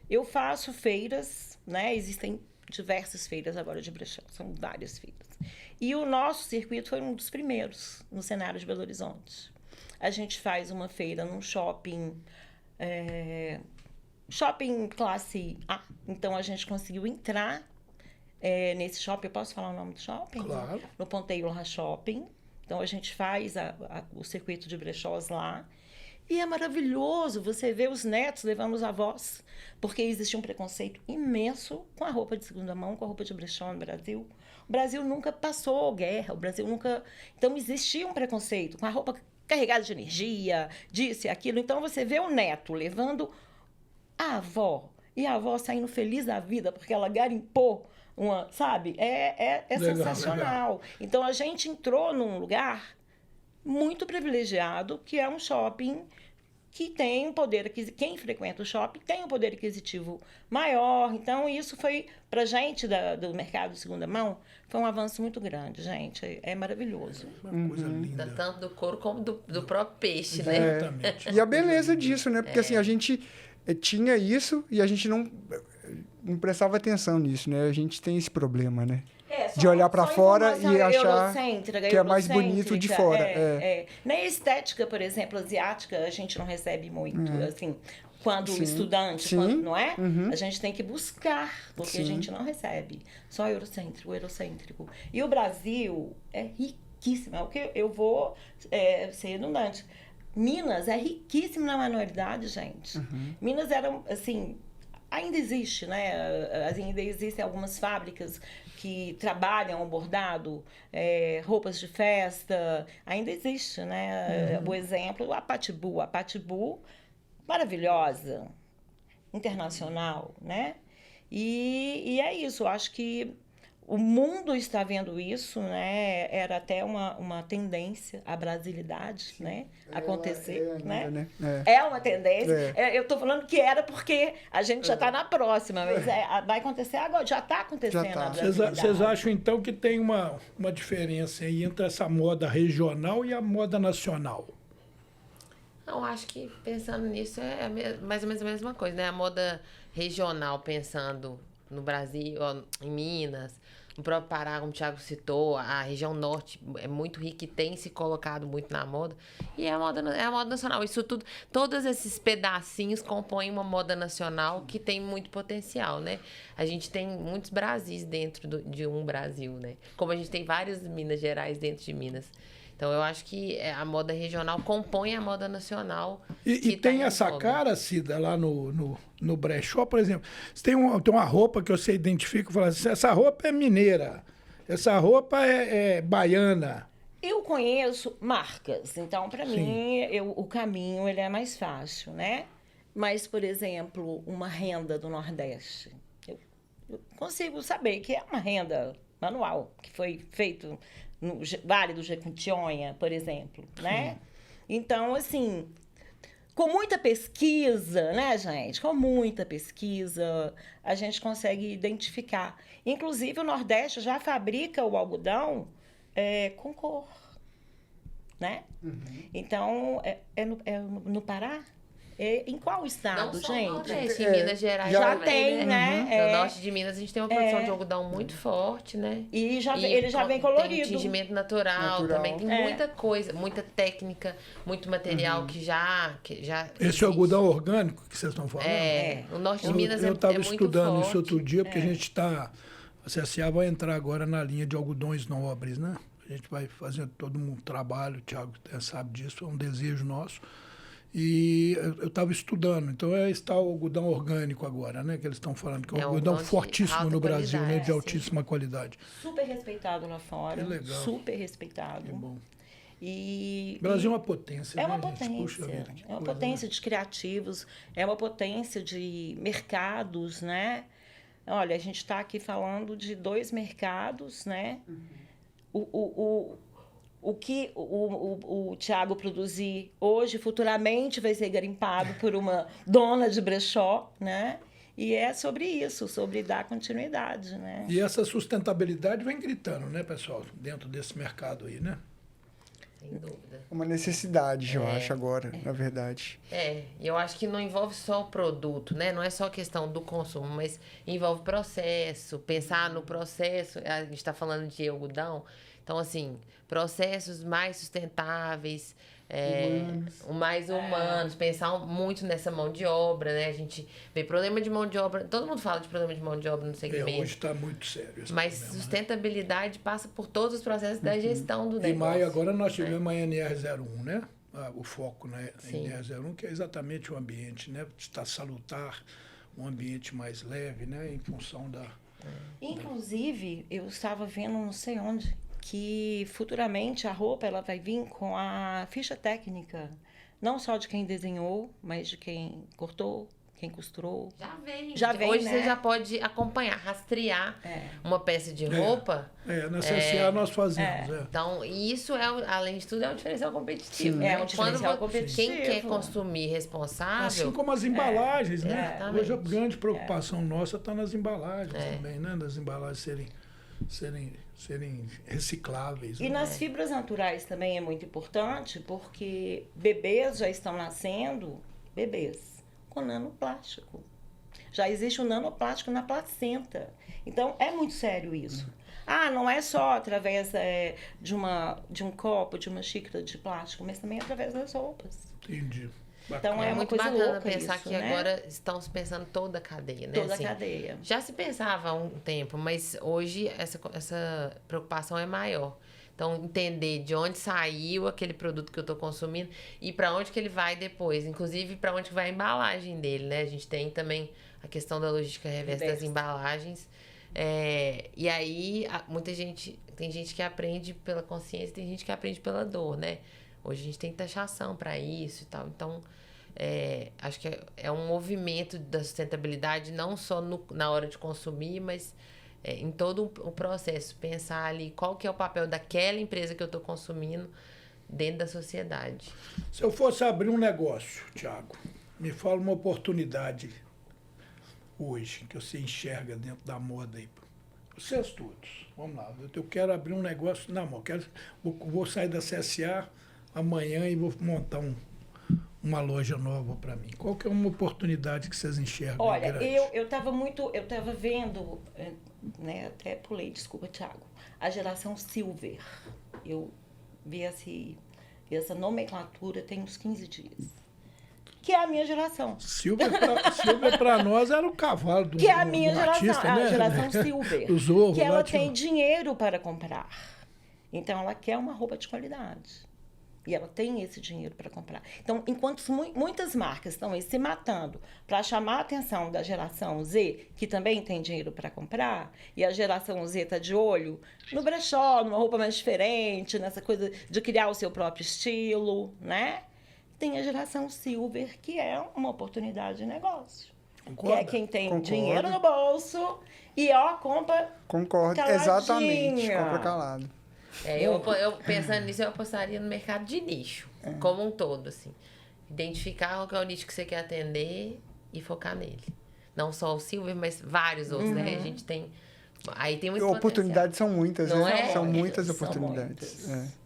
Eu faço feiras, né? Existem diversas feiras agora de brechó, são várias feiras. E o nosso circuito foi um dos primeiros no cenário de Belo Horizonte. A gente faz uma feira num shopping... shopping classe A. Então, a gente conseguiu entrar nesse shopping. Eu posso falar o nome do shopping? Claro. No Ponteio Loja Shopping. Então, a gente faz o circuito de brechós lá. E é maravilhoso você ver os netos levando os avós, porque existe um preconceito imenso com a roupa de segunda mão, com a roupa de brechó no Brasil. O Brasil nunca passou guerra, o Brasil nunca... Então, existia um preconceito com a roupa carregada de energia, disso e aquilo. Então, você vê o neto levando a avó, e a avó saindo feliz da vida, porque ela garimpou sabe? É Legal, sensacional. Então, a gente entrou num lugar muito privilegiado, que é um shopping que tem um poder aquisitivo. Quem frequenta o shopping tem um poder aquisitivo maior. Então, isso foi, para a gente do mercado de segunda mão, foi um avanço muito grande, gente. É maravilhoso. Uma coisa linda. Tanto do couro como do próprio peixe, né? Exatamente. E a beleza disso, né? Porque assim, a gente tinha isso e a gente não prestava atenção nisso, né? A gente tem esse problema, né? De olhar para fora e achar que é mais bonito de fora. Na estética, por exemplo, asiática, a gente não recebe muito, assim, quando estudante, não é? A gente tem que buscar, porque a gente não recebe. Só eurocêntrico. E o Brasil é riquíssimo, é o que eu vou ser redundante. Minas é riquíssimo na manualidade, gente. Minas era, assim, ainda existe, né? Ainda existem algumas fábricas que trabalham o bordado, roupas de festa, ainda existe, né? O exemplo, a Patibu, maravilhosa, internacional, né? E é isso, eu acho que o mundo está vendo isso, né? Era até uma tendência, a brasilidade, né? Acontecer, né? É uma tendência. Eu estou falando que era porque a gente já está na próxima, mas vai acontecer agora, já está acontecendo a brasilidade. Vocês acham, então, que tem uma diferença aí entre essa moda regional e a moda nacional? Não, acho que pensando nisso mais ou menos a mesma coisa, né? A moda regional, pensando no Brasil, em Minas, no próprio Pará, como o Thiago citou, a região norte é muito rica e tem se colocado muito na moda. E é a moda nacional. Isso tudo, todos esses pedacinhos compõem uma moda nacional que tem muito potencial, né? A gente tem muitos Brasis dentro de um Brasil, né? Como a gente tem várias Minas Gerais dentro de Minas. Então, eu acho que a moda regional compõe a moda nacional. E tem essa cara, Cida, lá no brechó, por exemplo. Você tem uma roupa que você identifica e fala assim, essa roupa é mineira, essa roupa é baiana. Eu conheço marcas, então, para mim, o caminho ele é mais fácil, né? Mas, por exemplo, uma renda do Nordeste. Eu consigo saber que é uma renda manual, que foi feito no Vale do Jequitinhonha, por exemplo, né? Então, assim, com muita pesquisa, né, gente? Com muita pesquisa, a gente consegue identificar. Inclusive, o Nordeste já fabrica o algodão com cor, né? Então, no Pará? Em qual estado, não só gente? No Nordeste, em Minas Gerais já tem, né? No norte de Minas a gente tem uma produção de algodão muito forte, né? E ele já vem colorido. Tem tingimento natural. Também tem muita coisa, muita técnica, muito material que já Esse existe. algodão orgânico que vocês estão falando? No norte de Minas eu estava muito estudando forte. isso outro dia, porque a gente está... A CSA vai entrar agora na linha de algodões nobres, né? A gente vai fazer todo um trabalho, o Thiago sabe disso, é um desejo nosso. E eu estava estudando, então está o algodão orgânico agora, né? Que eles estão falando, que é um algodão fortíssimo no Brasil, né? De altíssima qualidade. Super respeitado lá fora. Que legal. Super respeitado. Que bom. O Brasil é uma potência, é uma né, potência, gente? Puxa vida, é uma potência de criativos, é uma potência de mercados, né? Olha, a gente está aqui falando de 2 mercados, né? O que o Thiago produzir hoje, futuramente vai ser garimpado por uma dona de brechó, né? E é sobre isso, sobre dar continuidade, né? E essa sustentabilidade vem gritando, né, pessoal? Dentro desse mercado aí, né? Sem dúvida. Uma necessidade, eu acho, agora, na verdade. E eu acho que não envolve só o produto, né? Não é só a questão do consumo, mas envolve processo, pensar no processo. A gente está falando de algodão, então, assim, processos mais sustentáveis, mais humanos, pensar muito nessa mão de obra, né? A gente vê problema de mão de obra, todo mundo fala de problema de mão de obra no segmento. Hoje está muito sério esse mas problema, sustentabilidade passa por todos os processos da gestão do negócio. Em maio agora nós tivemos a NR01, né? O foco na NR01, que é exatamente o ambiente, né? Está salutar, um ambiente mais leve, né? Em função da... Inclusive, eu estava vendo, não sei onde, que futuramente a roupa ela vai vir com a ficha técnica, não só de quem desenhou, mas de quem cortou, quem costurou. Já vem. Hoje né? você já pode acompanhar, rastrear uma peça de roupa. Na CSA nós fazemos. Então, isso, além de tudo, é um diferencial competitivo. Sim, é um diferencial competitivo. Quem quer consumir responsável... Assim como as embalagens, né? Exatamente. Hoje a grande preocupação nossa está nas embalagens também, né? Das embalagens serem recicláveis. E nas fibras naturais também é muito importante, porque bebês já estão nascendo, com nanoplástico. Já existe o nanoplástico na placenta. Então, é muito sério isso. Não é só através de um copo, de uma xícara de plástico, mas também através das roupas. Entendi. Então, é uma muito coisa bacana louca pensar isso, que né? agora estão se pensando toda a cadeia, né? Toda a cadeia. Já se pensava há um tempo, mas hoje essa preocupação é maior. Então, entender de onde saiu aquele produto que eu estou consumindo e para onde que ele vai depois. Inclusive, para onde que vai a embalagem dele, né? A gente tem também a questão da logística reversa das embalagens. E aí, tem gente que aprende pela consciência, tem gente que aprende pela dor, né? Hoje a gente tem taxação para isso e tal. Então, acho que é um movimento da sustentabilidade, não só na hora de consumir, mas em todo o processo. Pensar ali qual que é o papel daquela empresa que eu estou consumindo dentro da sociedade. Se eu fosse abrir um negócio, Thiago, me fala uma oportunidade hoje que você enxerga dentro da moda aí. Vocês todos, vamos lá. Eu quero abrir um negócio, vou sair da CSA amanhã e vou montar uma loja nova para mim. Qual que é uma oportunidade que vocês enxergam? Olha, eu estava vendo, né, até pulei, desculpa, Thiago, a geração Silver. Eu vi essa nomenclatura tem uns 15 dias. Que é a minha geração. Silver para nós era o cavalo do que é a minha geração, artista, né? A geração Silver. O Zorro, que ela lá tem dinheiro para comprar. Então, ela quer uma roupa de qualidade. E ela tem esse dinheiro para comprar. Então, enquanto muitas marcas estão aí se matando para chamar a atenção da geração Z, que também tem dinheiro para comprar, e a geração Z está de olho no brechó, numa roupa mais diferente, nessa coisa de criar o seu próprio estilo, né? Tem a geração Silver, que é uma oportunidade de negócio. Concorda? Que é quem tem dinheiro no bolso e, compra Concordo, caladinho. Exatamente, compra calado. Eu pensando nisso, eu apostaria no mercado de nicho, como um todo, assim. Identificar qual é o nicho que você quer atender e focar nele. Não só o Silver, mas vários outros, né? A gente tem... Aí tem muito oportunidades são muitas, não né? é? São muitas São oportunidades. muitas.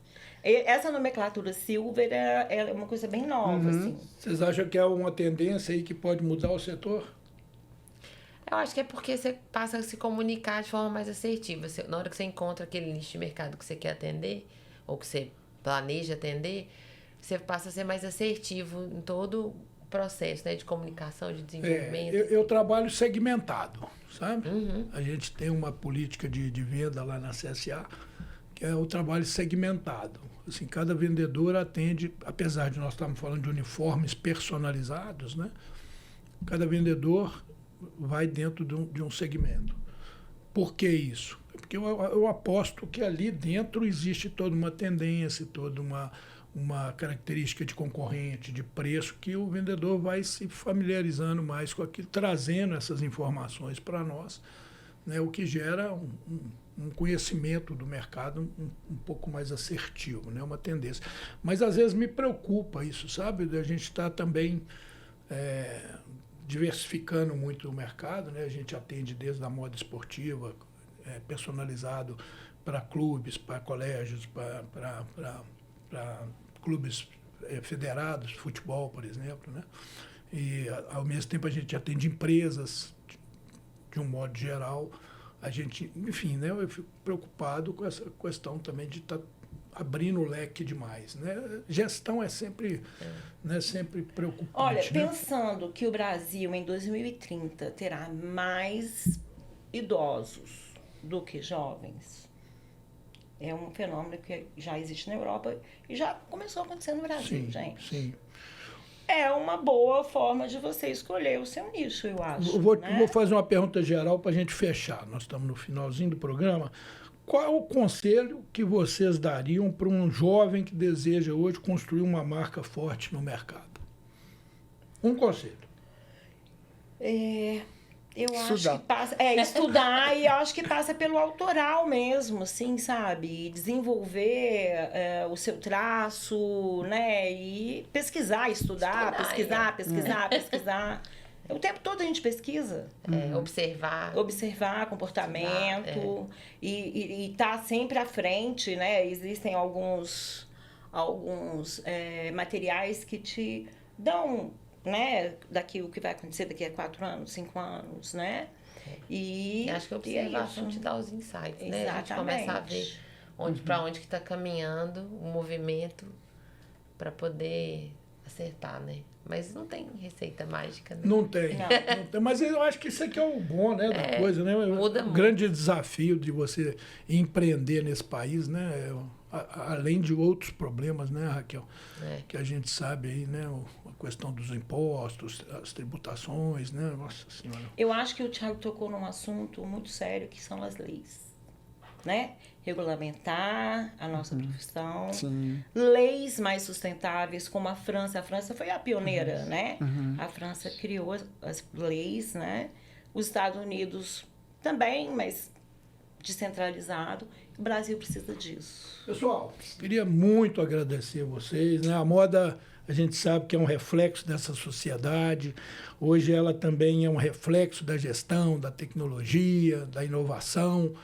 Essa nomenclatura Silver é uma coisa bem nova, assim. Vocês acham que é uma tendência aí que pode mudar o setor? Eu acho que é porque você passa a se comunicar de forma mais assertiva. Na hora que você encontra aquele nicho de mercado que você quer atender, ou que você planeja atender, você passa a ser mais assertivo em todo o processo, né, de comunicação, de desenvolvimento. Eu trabalho segmentado, sabe? A gente tem uma política de venda lá na CSA, que é o trabalho segmentado. Assim, cada vendedor atende, apesar de nós estarmos falando de uniformes personalizados, né? Cada vendedor vai dentro de um segmento. Por que isso? Porque eu aposto que ali dentro existe toda uma tendência, toda uma característica de concorrente, de preço, que o vendedor vai se familiarizando mais com aquilo, trazendo essas informações para nós, né? O que gera um conhecimento do mercado um pouco mais assertivo, né? Uma tendência. Mas às vezes me preocupa isso, sabe? A gente está também diversificando muito o mercado, né? A gente atende desde a moda esportiva, personalizado para clubes, para colégios, para clubes federados, futebol, por exemplo, né? E ao mesmo tempo a gente atende empresas de um modo geral. A gente, enfim, né? Eu fico preocupado com essa questão também de estar abrindo o leque demais, né? Gestão é sempre, né, sempre preocupante. Olha, né? pensando que o Brasil em 2030 terá mais idosos do que jovens, é um fenômeno que já existe na Europa e já começou a acontecer no Brasil, gente. Sim. É uma boa forma de você escolher o seu nicho, eu acho. Vou né? fazer uma pergunta geral para a gente fechar. Nós estamos no finalzinho do programa. Qual é o conselho que vocês dariam para um jovem que deseja hoje construir uma marca forte no mercado? Um conselho. Eu Estudar. acho que passa. Estudar e eu acho que passa pelo autoral mesmo, assim, sabe? Desenvolver o seu traço, né? E pesquisar, estudar, pesquisar. O tempo todo a gente pesquisa. Observar comportamento e tá sempre à frente, né? Existem alguns materiais que te dão, né, o que vai acontecer daqui a 4 anos, 5 anos, né? E acho que a observação te dá os insights, né? A gente começa a ver para onde que está caminhando o movimento para poder acertar, né? Mas não tem receita mágica, né? Não tem. Mas eu acho que isso aqui é o bom, né, da coisa, né? Muda o muito. grande desafio de você empreender nesse país, né? Além de outros problemas, né, Raquel? Que a gente sabe aí, né? A questão dos impostos, as tributações, né? Nossa Senhora. Eu acho que o Thiago tocou num assunto muito sério, que são as leis, né? Regulamentar a nossa profissão. Sim. Leis mais sustentáveis, como a França. A França foi a pioneira, né? A França criou as leis, né? Os Estados Unidos também, mas descentralizado. O Brasil precisa disso. Pessoal, queria muito agradecer a vocês, né? A moda, a gente sabe que é um reflexo dessa sociedade. Hoje ela também é um reflexo da gestão, da tecnologia, da inovação.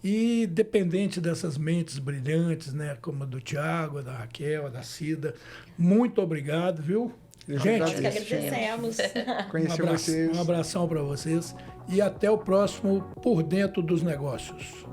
E dependente dessas mentes brilhantes, né, como a do Thiago, a da Raquel, a da Cida, muito obrigado, viu? Gente, Nós que agradecemos. Conhecer vocês. Um abração para vocês e até o próximo Por Dentro dos Negócios.